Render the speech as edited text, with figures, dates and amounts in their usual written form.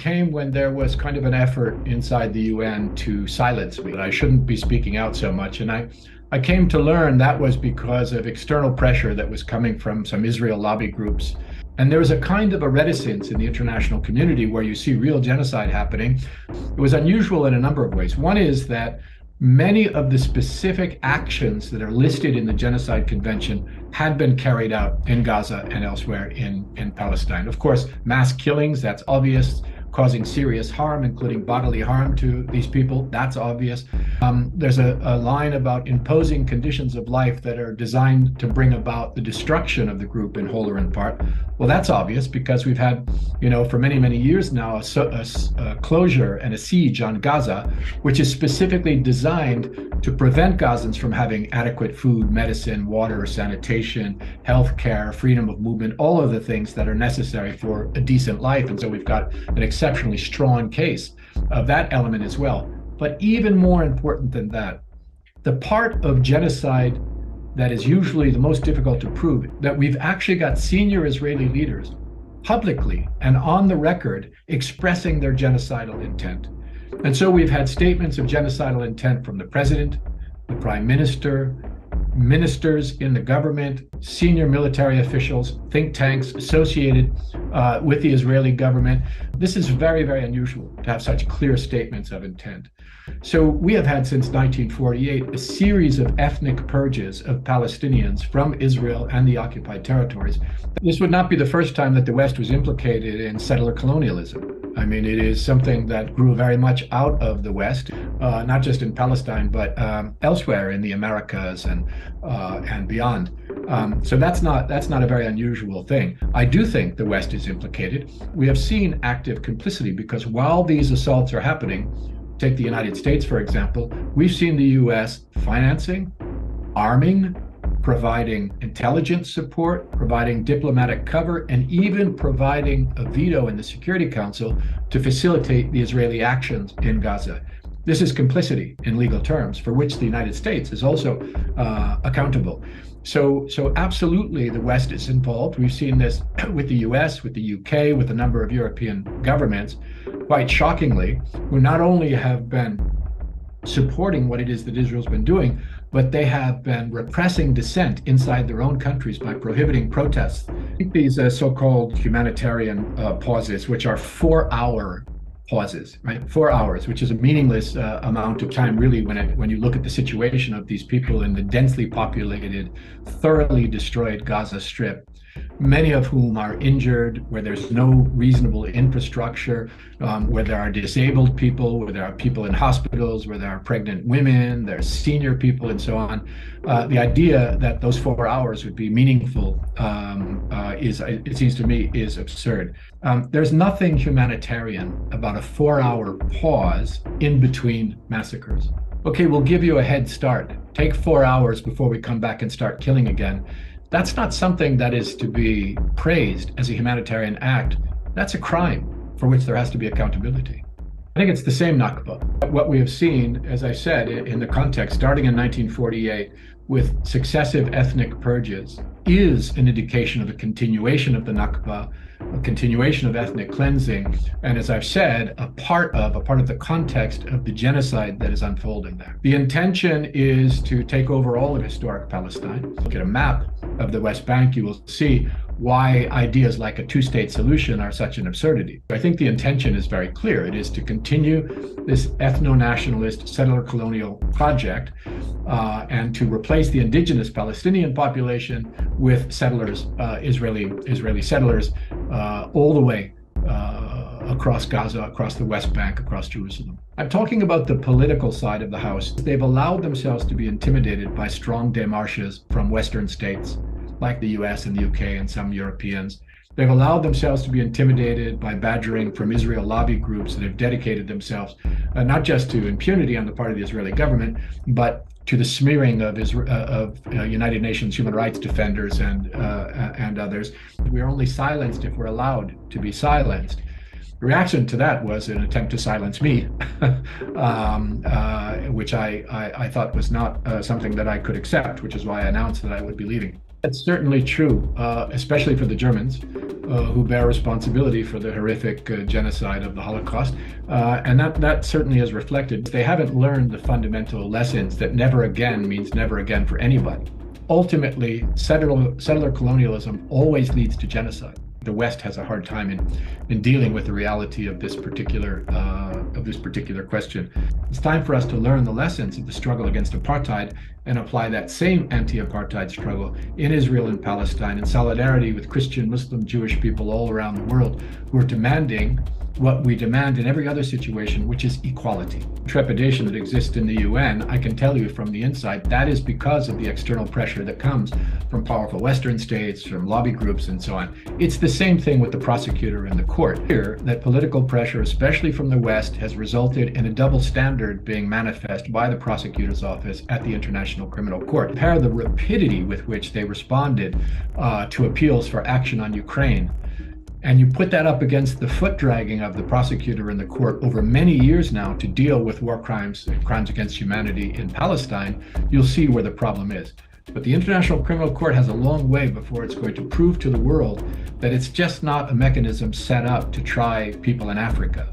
came when there was kind of an effort inside the UN to silence me. I shouldn't be speaking out so much. And I came to learn that was because of external pressure that was coming from some Israel lobby groups. And there was a kind of a reticence in the international community where you see real genocide happening. It was unusual in a number of ways. One is that many of the specific actions that are listed in the Genocide Convention had been carried out in Gaza and elsewhere in Palestine. Of course, mass killings, that's obvious. Causing serious harm, including bodily harm to these people, that's obvious. There's a line about imposing conditions of life that are designed to bring about the destruction of the group in whole or in part. Well, that's obvious because we've had, for many, many years now, a closure and a siege on Gaza, which is specifically designed to prevent Gazans from having adequate food, medicine, water, sanitation, healthcare, freedom of movement, all of the things that are necessary for a decent life. And so we've got an exceptionally strong case of that element as well. But even more important than that, the part of genocide that is usually the most difficult to prove, that we've actually got senior Israeli leaders publicly and on the record expressing their genocidal intent. And so we've had statements of genocidal intent from the president, the prime minister, ministers in the government, senior military officials, think tanks associated with the Israeli government. This is very, very unusual to have such clear statements of intent. So we have had since 1948 a series of ethnic purges of Palestinians from Israel and the occupied territories. This would not be the first time that the West was implicated in settler colonialism. I mean, it is something that grew very much out of the West, not just in Palestine, but elsewhere in the Americas and beyond. So that's not a very unusual thing. I do think the West is implicated. We have seen active complicity because while these assaults are happening, take the United States, for example, we've seen the U.S. financing, arming, providing intelligence support, providing diplomatic cover, and even providing a veto in the Security Council to facilitate the Israeli actions in Gaza. This is complicity in legal terms, for which the United States is also accountable. So absolutely the West is involved. We've seen this with the US, with the UK, with a number of European governments, quite shockingly, who not only have been supporting what it is that Israel's been doing, but they have been repressing dissent inside their own countries by prohibiting protests. I think these so-called humanitarian pauses, which are 4-hour pauses, right? 4 hours, which is a meaningless amount of time, really, when you look at the situation of these people in the densely populated, thoroughly destroyed Gaza Strip, many of whom are injured, where there's no reasonable infrastructure, where there are disabled people, where there are people in hospitals, where there are pregnant women, there's senior people, and so on. The idea that those 4 hours would be meaningful it seems to me, is absurd. There's nothing humanitarian about a 4-hour pause in between massacres. Okay, we'll give you a head start. Take 4 hours before we come back and start killing again. That's not something that is to be praised as a humanitarian act. That's a crime for which there has to be accountability. I think it's the same Nakba. What we have seen, as I said, in the context, starting in 1948, with successive ethnic purges, is an indication of a continuation of the Nakba, a continuation of ethnic cleansing, and as I've said, a part of the context of the genocide that is unfolding there. The intention is to take over all of historic Palestine. Look at a map of the West Bank, you will see why ideas like a two-state solution are such an absurdity. I think the intention is very clear. It is to continue this ethno-nationalist settler colonial project and to replace the indigenous Palestinian population with settlers, Israeli settlers, all the way across Gaza, across the West Bank, across Jerusalem. I'm talking about the political side of the House. They've allowed themselves to be intimidated by strong démarches from Western states, like the US and the UK and some Europeans. They've allowed themselves to be intimidated by badgering from Israel lobby groups that have dedicated themselves not just to impunity on the part of the Israeli government, but to the smearing of United Nations human rights defenders and others. We're only silenced if we're allowed to be silenced. The reaction to that was an attempt to silence me, which I thought was not something that I could accept, which is why I announced that I would be leaving. It's certainly true, especially for the Germans. who bear responsibility for the horrific genocide of the Holocaust. And that certainly is reflected. They haven't learned the fundamental lessons that never again means never again for anybody. Ultimately, settler colonialism always leads to genocide. The West has a hard time in dealing with the reality of this particular question. It's time for us to learn the lessons of the struggle against apartheid and apply that same anti-apartheid struggle in Israel and Palestine in solidarity with Christian, Muslim, Jewish people all around the world who are demanding what we demand in every other situation, which is equality. Trepidation that exists in the UN, I can tell you from the inside, that is because of the external pressure that comes from powerful Western states, from lobby groups, and so on. It's the same thing with the prosecutor and the court. Here, that political pressure, especially from the West, has resulted in a double standard being manifest by the prosecutor's office at the International Criminal Court. Compare the rapidity with which they responded to appeals for action on Ukraine, and you put that up against the foot dragging of the prosecutor in the court over many years now to deal with war crimes and crimes against humanity in Palestine, you'll see where the problem is. But the International Criminal Court has a long way before it's going to prove to the world that it's just not a mechanism set up to try people in Africa.